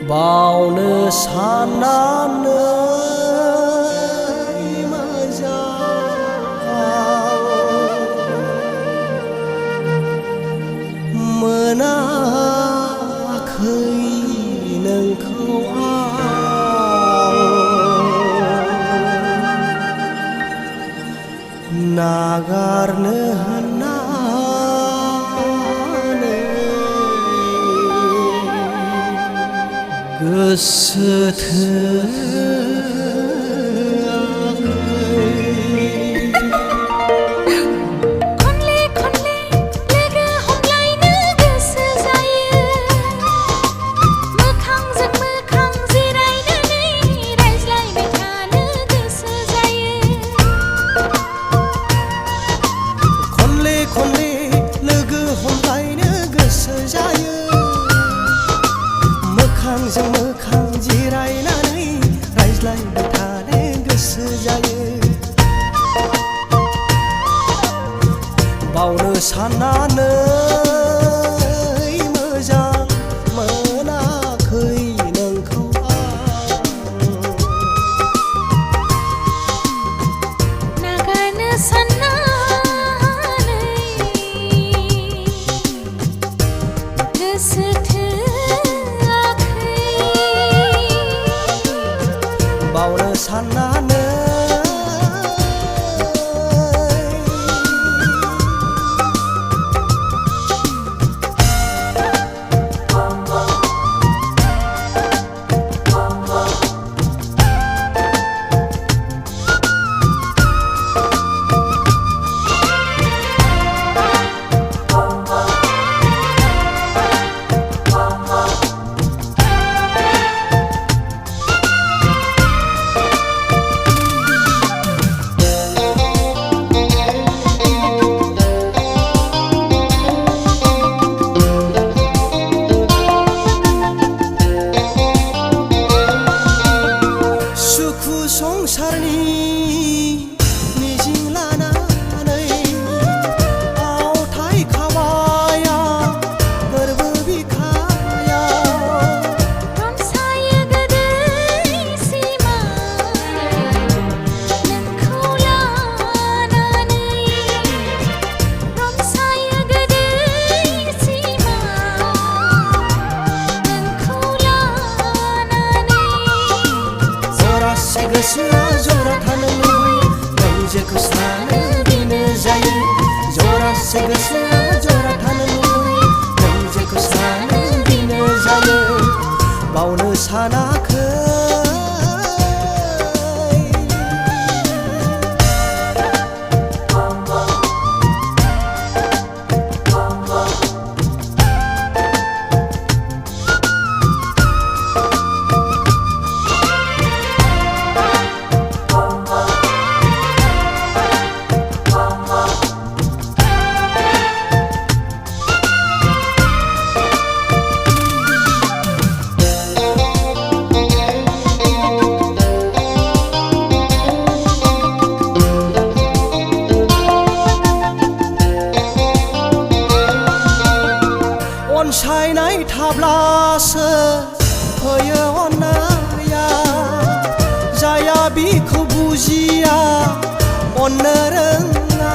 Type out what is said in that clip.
बावनो साननानै मोजां मोनाखै नोंखौ आं नागारनो होननानै गोसो खनले खनले लोगो हमलायनो गोसो जायो मोखांजों मोखां जिरायनानै रायज्लायबाय थानो गोसो जायो खनले खनले लोगो हमलायनो गोसो जायो मोखांजों मोखां जिरायनानै रायज्लायबाय थानो गोसो जायो बावनो साननानै मोजां मोनाखै नोंखौ नागारनो साननानै गोसो बावनो साननानै संसारनि मिजिं लानानै आवथाय खाबाया गोरबो बिखायाव रनसायो गोदै सिमा नोंखौ लानानै रनसायो गोदै सिमा नोंखौ लानानै जरासे गोसोआ जरा थानो लुबैयो नों जेखौ सानो बेनो जायो जरासे गोसोआ जरा थानो लुबैयो नों जेखौ सानो बेनो जायो बावनो सानाखै अनसायनाय थाब्लासो फैयो अननाया जाया बिखौ बुजिया अननो रोङा